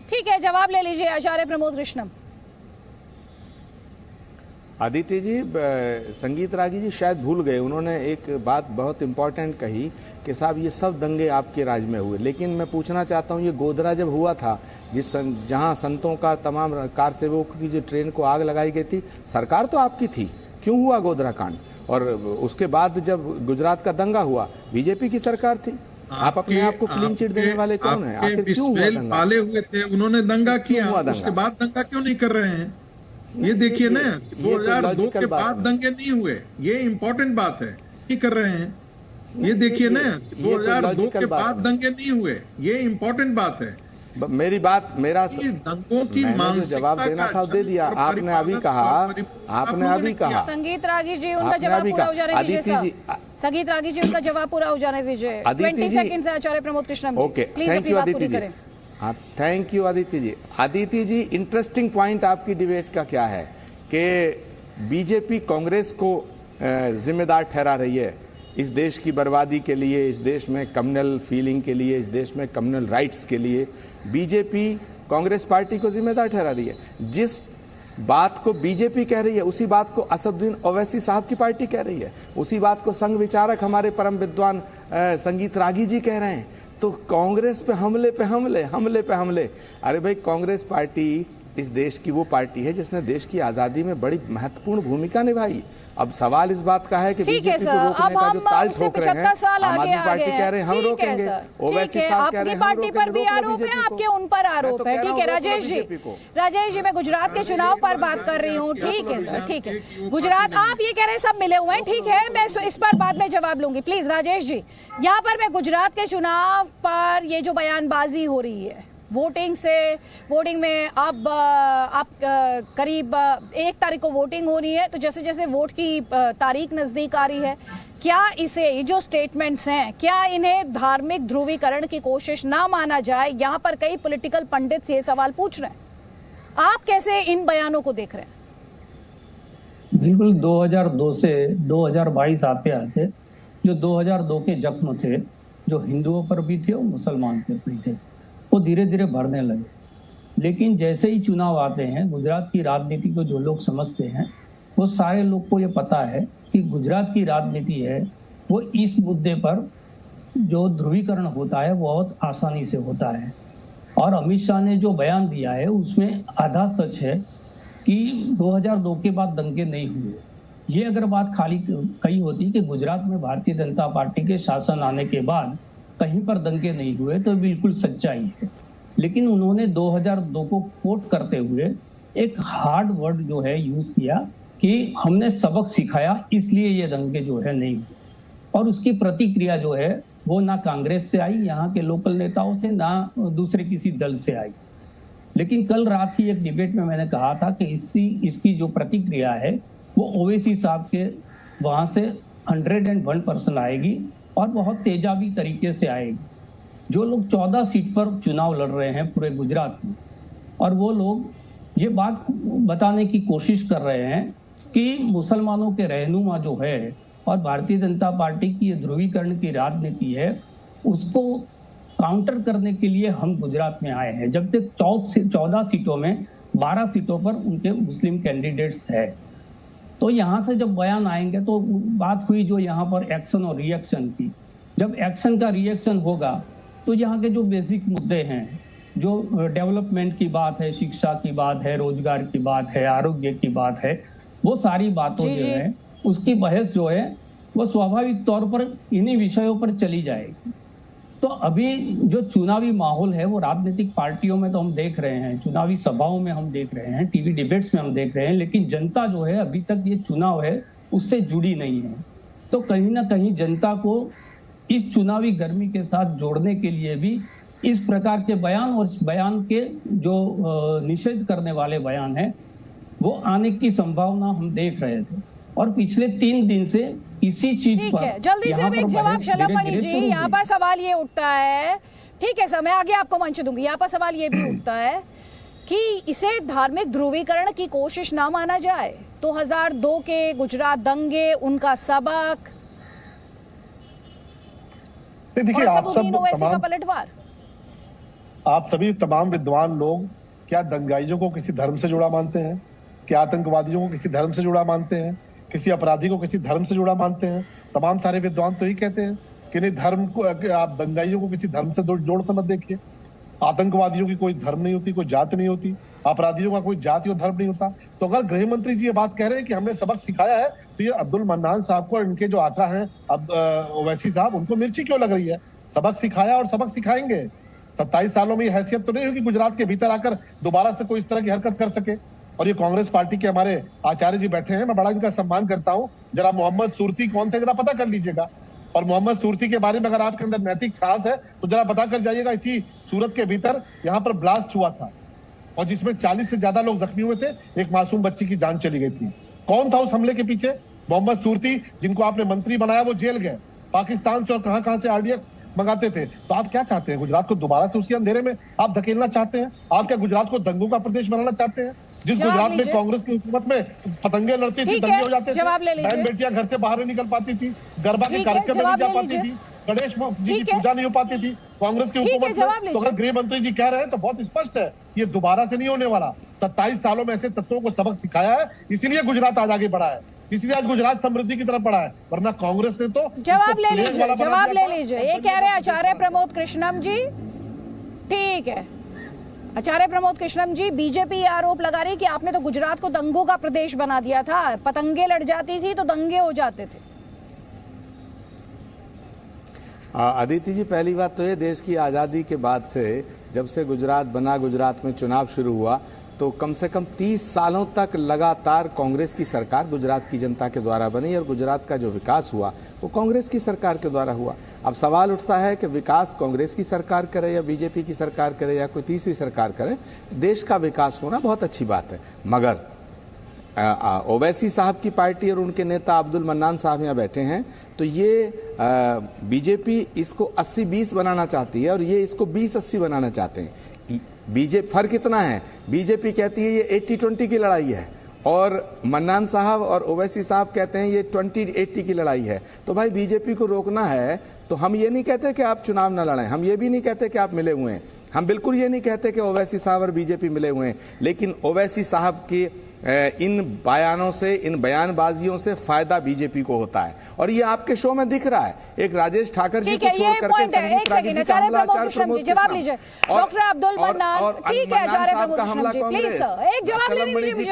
ठीक है, जवाब ले लीजिए आचार्य प्रमोद कृष्णम। आदित्य जी, संगीत रागी जी शायद भूल गए, उन्होंने एक बात बहुत इंपॉर्टेंट कही कि साहब ये सब दंगे आपके राज में हुए, लेकिन मैं पूछना चाहता हूँ ये गोधरा जब हुआ था, जहाँ संतों का तमाम कार सेवकों की जो ट्रेन को आग लगाई गई थी, सरकार तो आपकी थी, क्यों हुआ गोधरा कांड? और उसके बाद जब गुजरात का दंगा हुआ, बीजेपी की सरकार थी। आप अपने आप को क्लीन चिट देने वाले कौन है? आखिर क्यों हुआ दंगा? पाले हुए थे, उन्होंने दंगा किया, उसके बाद दंगा क्यों नहीं कर रहे हैं? ये देखिए ना, 2002 के बाद दंगे नहीं हुए, ये इम्पोर्टेंट बात है, नहीं कर रहे हैं। ये देखिए ना, 2002 के बाद दंगे नहीं हुए, ये इम्पोर्टेंट बात है। मेरी बात, मेरा दंगों की मैंने जो जवाब देना था दे दिया। आपने अभी कहा संगीत रागी जी, उनका जवाब पूरा हो जाने दीजिए। संगीत रागी जी, उनका जवाब पूरा हो जाने दीजिए। 20 सेकंड से Acharya Pramod Krishnam. Okay, thank you Aditya ji. हाँ, thank you Aditya ji. Aditya ji, interesting point आपकी डिबेट का क्या है कि बीजेपी कांग्रेस को जिम्मेदार ठहरा रही है इस देश की बर्बादी के लिए, इस देश में कम्युनल फीलिंग के लिए, इस देश में कम्युनल राइट्स के लिए बीजेपी कांग्रेस पार्टी को जिम्मेदार ठहरा रही है। जिस बात को बीजेपी कह रही है उसी बात को असदुद्दीन ओवैसी साहब की पार्टी कह रही है, उसी बात को संघ विचारक हमारे परम विद्वान संगीत रागी जी कह रहे हैं। तो कांग्रेस पे हमले पे हमले, हमले पे हमले। अरे भाई, कांग्रेस पार्टी इस देश की वो पार्टी है जिसने देश की आजादी में बड़ी महत्वपूर्ण भूमिका निभाई। अब सवाल इस बात का है कि बीजेपी को रोकने का जो ताल ठोक रहे हैं, आम आदमी पार्टी कह रहे हैं हम रोकेंगे, ओवैसी साहब कह रहे हैं हम रोकेंगे। पार्टी पर भी आरोप है, आपके उन पर आरोप है। ठीक है राजेश जी, मैं गुजरात के चुनाव पर बात कर रही हूँ। ठीक है सर, ठीक है। गुजरात, आप ये कह रहे हैं सब मिले हुए हैं, ठीक है, मैं इस पर बाद में जवाब लूंगी। प्लीज राजेश जी, यहाँ पर मैं गुजरात के चुनाव पर ये जो बयानबाजी हो रही है, वोटिंग में अब आप करीब 1 तारीख को वोटिंग होनी है, तो जैसे जैसे वोट की तारीख नजदीक आ रही है, क्या ये जो स्टेटमेंट्स हैं, क्या इन्हें धार्मिक ध्रुवीकरण की कोशिश ना माना जाए? यहाँ पर कई पॉलिटिकल पंडित ये सवाल पूछ रहे हैं, आप कैसे इन बयानों को देख रहे हैं? बिल्कुल, 2002 से 2022 आते आते जो 2002 के जख्म थे, जो हिंदुओं पर भी थे और मुसलमान पर भी थे, वो धीरे धीरे भरने लगे। लेकिन जैसे ही चुनाव आते हैं, गुजरात की राजनीति को जो लोग समझते हैं, वो सारे लोग को ये पता है कि गुजरात की राजनीति है वो इस मुद्दे पर जो ध्रुवीकरण होता है बहुत आसानी से होता है। और अमित शाह ने जो बयान दिया है उसमें आधा सच है कि 2002 के बाद दंगे नहीं हुए। ये अगर बात खाली कही होती कि गुजरात में भारतीय जनता पार्टी के शासन आने के बाद कहीं पर दंगे नहीं हुए, तो बिल्कुल सच्चाई है। लेकिन उन्होंने 2002 को कोट करते हुए एक हार्ड वर्ड जो है यूज किया कि हमने सबक सिखाया इसलिए ये दंगे जो है नहीं हुए। और उसकी प्रतिक्रिया जो है वो ना कांग्रेस से आई, यहाँ के लोकल नेताओं से, ना दूसरे किसी दल से आई। लेकिन कल रात ही एक डिबेट में मैंने कहा था कि इसकी जो प्रतिक्रिया है वो ओवैसी साहब के वहां से 101% आएगी और बहुत तेजाबी तरीके से आएगी। जो लोग 14 सीट पर चुनाव लड़ रहे हैं पूरे गुजरात में, और वो लोग ये बात बताने की कोशिश कर रहे हैं कि मुसलमानों के रहनुमा जो है और भारतीय जनता पार्टी की ये ध्रुवीकरण की राजनीति है, उसको काउंटर करने के लिए हम गुजरात में आए हैं। जब तक 14 सीटों में 12 सीटों पर उनके मुस्लिम कैंडिडेट्स है, तो यहाँ से जब बयान आएंगे तो बात हुई जो यहाँ पर एक्शन और रिएक्शन की। जब एक्शन का रिएक्शन होगा तो यहाँ के जो बेसिक मुद्दे हैं, जो डेवलपमेंट की बात है, शिक्षा की बात है, रोजगार की बात है, आरोग्य की बात है, वो सारी बातों जो है उसकी बहस जो है वो स्वाभाविक तौर पर इन्हीं विषयों पर चली जाएगी। तो अभी जो चुनावी माहौल है वो राजनीतिक पार्टियों में तो हम देख रहे हैं, चुनावी सभाओं में हम देख रहे हैं, टीवी डिबेट्स में हम देख रहे हैं, लेकिन जनता जो है अभी तक ये चुनाव है उससे जुड़ी नहीं है। तो कहीं ना कहीं जनता को इस चुनावी गर्मी के साथ जोड़ने के लिए भी इस प्रकार के बयान और इस बयान के जो निषेध करने वाले बयान है वो आने की संभावना हम देख रहे थे। और पिछले 3 दिन से इसी चीज पर जल्दी से एक जवाब शलामणि जी, यहाँ पर सवाल ये उठता है, ठीक है सर, मैं आगे आपको मंच दूंगी। यहाँ पर सवाल ये भी उठता है कि इसे धार्मिक ध्रुवीकरण की कोशिश ना माना जाए। 2002 के गुजरात दंगे, उनका सबक, देखिए आप सब का पलटवार। आप सभी तमाम विद्वान लोग क्या दंगाइयों को किसी धर्म से जुड़ा मानते हैं? क्या आतंकवादियों को किसी धर्म से जुड़ा मानते हैं? किसी अपराधी को किसी धर्म से जुड़ा मानते हैं? तमाम सारे विद्वान तो यही कहते हैं कि नहीं, धर्म को, आप दंगाइयों को किसी धर्म से जोड़ कर मत देखिए। आतंकवादियों की कोई धर्म नहीं होती, कोई जात नहीं होती, अपराधियों का कोई जाति और धर्म नहीं होता। तो अगर गृह मंत्री जी ये बात कह रहे हैं कि हमने सबक सिखाया है, तो ये अब्दुल मन्नान साहब को और इनके जो आका हैं ओवैसी साहब, उनको मिर्ची क्यों लग रही है? सबक सिखाया और सबक सिखाएंगे। 27 सालों में ये हैसियत तो नहीं होगी गुजरात के भीतर आकर दोबारा से कोई इस तरह की हरकत कर सके। और ये कांग्रेस पार्टी के हमारे आचार्य जी बैठे हैं, मैं बड़ा इनका सम्मान करता हूँ। जरा मोहम्मद सूरती कौन थे जरा पता कर लीजिएगा, और मोहम्मद सूरती के बारे में अगर आपके अंदर नैतिक साहस है तो जरा पता कर जाइएगा। इसी सूरत के भीतर यहाँ पर ब्लास्ट हुआ था और जिसमें 40 से ज्यादा लोग जख्मी हुए थे, एक मासूम बच्ची की जान चली गई थी। कौन था उस हमले के पीछे? मोहम्मद सूरती, जिनको आपने मंत्री बनाया, वो जेल गए पाकिस्तान से और कहां से आरडीएक्स मंगाते थे। तो आप क्या चाहते हैं? गुजरात को दोबारा से उसी अंधेरे में आप धकेलना चाहते हैं? आप क्या गुजरात को दंगों का प्रदेश बनाना चाहते हैं? जिस गुजरात में कांग्रेस की हुकूमत में पतंगे लड़ती थी, दंगे हो जाते थे, बहन बेटियां घर से बाहर नहीं निकल पाती थी, गरबा के कार्यक्रम में नहीं जा पाती थी, गणेश जी की पूजा नहीं हो पाती थी कांग्रेस की हुकूमत में। तो अगर गृह मंत्री जी कह रहे हैं तो बहुत स्पष्ट है, ये दोबारा से नहीं होने वाला। 27 सालों में ऐसे तत्वों को सबक सिखाया है, इसीलिए गुजरात आज आगे बढ़ा है, इसलिए आज गुजरात समृद्धि की तरफ बढ़ा है, वरना कांग्रेस ने तो जवाब ले लीजिए। ये कह रहे हैं आचार्य प्रमोद कृष्णम जी, ठीक है, आचार्य प्रमोद कृष्णम जी, बीजेपी आरोप लगा रही कि आपने तो गुजरात को दंगों का प्रदेश बना दिया था, पतंगे लड़ जाती थी तो दंगे हो जाते थे। अदिति जी, पहली बात तो ये, देश की आज़ादी के बाद से जब से गुजरात बना, गुजरात में चुनाव शुरू हुआ, तो कम से कम 30 सालों तक लगातार कांग्रेस की सरकार गुजरात की जनता के द्वारा बनी और गुजरात का जो विकास हुआ वो कांग्रेस की सरकार के द्वारा हुआ। अब सवाल उठता है कि विकास कांग्रेस की सरकार करे या बीजेपी की सरकार करे या कोई तीसरी सरकार करे, देश का विकास होना बहुत अच्छी बात है। मगर ओवैसी साहब की पार्टी और उनके नेता अब्दुल मन्नान साहब यहाँ बैठे हैं, तो ये बीजेपी इसको 80-20 बनाना चाहती है और ये इसको 20-80 बनाना चाहते हैं। बीजेपी फर्क इतना है, बीजेपी कहती है ये 80-20 की लड़ाई है और मन्नान साहब और ओवैसी साहब कहते हैं ये 20-80 की लड़ाई है। तो भाई बीजेपी को रोकना है तो हम ये नहीं कहते कि आप चुनाव ना लड़ें, हम ये भी नहीं कहते कि आप मिले हुए हैं, हम बिल्कुल ये नहीं कहते कि ओवैसी साहब और बीजेपी मिले हुए हैं, लेकिन ओवैसी साहब की इन बयानों से, इन बयानबाजियों से फायदा बीजेपी को होता है और ये आपके शो में दिख रहा है। एक राजेश ठाकर जी को छोड़ करके संदीप रागी जी का हमला, आचार्य प्रमोद जवाब लीजिए डॉक्टर अब्दुल मन्नान, ठीक है, आचार्य प्रमोद कृष्णम जी प्लीज सर एक जवाब लेने दीजिए,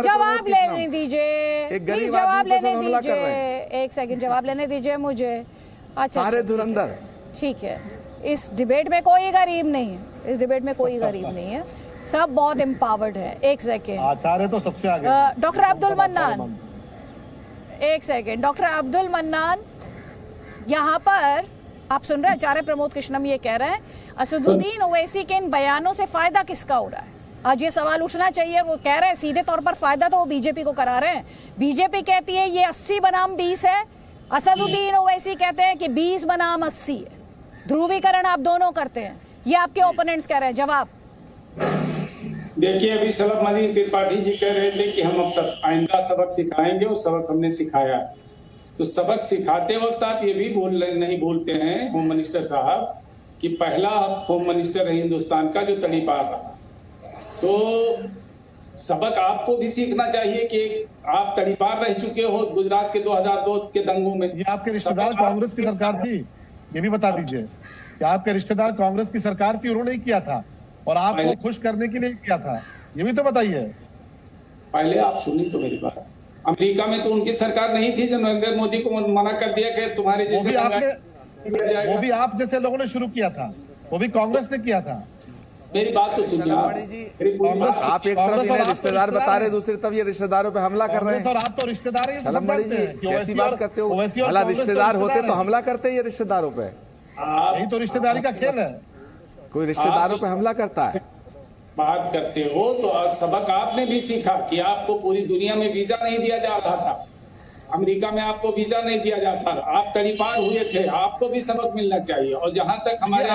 जवाब लेने दीजिए, प्लीज जवाब लेने दीजिए, एक सेकंड जवाब लेने दीजिए मुझे। अच्छा, सारे धुरंधर, ठीक है, इस डिबेट में कोई गरीब नहीं है, इस डिबेट में कोई गरीब नहीं है, सब बहुत एम्पावर्ड है। एक सेकेंड, आचार्य तो सबसे आगे, डॉक्टर अब्दुल मन्नान, एक सेकेंड, डॉक्टर अब्दुल मन्नान, यहाँ पर आप सुन रहे हैं आचार्य प्रमोद कृष्णम ये कह रहे हैं असदुद्दीन ओवैसी के इन बयानों से फायदा किसका हो रहा है? आज ये सवाल उठना चाहिए। वो कह रहे हैं सीधे तौर पर फायदा तो वो बीजेपी को करा रहे हैं। बीजेपी कहती है ये 80 बनाम 20 है, असदुद्दीन ओवैसी कहते हैं कि 20 बनाम 80 है। ध्रुवीकरण आप दोनों करते हैं, ये आपके ओपोनेंट्स कह रहे हैं। जवाब देखिए, अभी शलभ मणि त्रिपाठी जी कह रहे थे कि हम अब आइंदा सबक सिखाएंगे और सबक हमने सिखाया। तो सबक सिखाते वक्त आप ये भी नहीं बोलते हैं होम मिनिस्टर साहब कि पहला होम मिनिस्टर है हिंदुस्तान का जो तड़ीपार रहा। तो सबक आपको भी सीखना चाहिए कि आप तड़ीपार रह चुके हो गुजरात के 2002 के दंगों में। ये आपके रिश्तेदार कांग्रेस की सरकार थी, ये भी बता दीजिए कि आपके रिश्तेदार कांग्रेस की सरकार थी, उन्होंने ही किया था और आपको खुश करने के लिए किया था, ये भी तो बताइए। पहले आप सुनी तो मेरी बात। अमेरिका में तो उनकी सरकार नहीं थी जो नरेंद्र मोदी को मना कर दिया कि तुम्हारे जैसे, वो भी आप जैसे लोगों ने शुरू किया था, वो भी कांग्रेस ने किया था। मेरी बात तो सुनिए आप एक तरफ इन्हें रिश्तेदार बता रहे, दूसरी तरफ ये रिश्तेदारों पे हमला कर रहे हैं। और आप तो रिश्तेदार ही कैसी बात करते हो? भला रिश्तेदार होते तो हमला करते ये रिश्तेदारों पे? यही तो रिश्तेदारी का खेल है, कोई रिश्तेदारों पे हमला करता है। बात करते हो तो सबक आपने भी सीखा कि आपको पूरी दुनिया में वीजा नहीं दिया जा रहा था, अमेरिका में आपको वीजा नहीं दिया जाता, आप तड़ीपार हुए थे, आपको भी सबक मिलना चाहिए। और जहां तक हमारे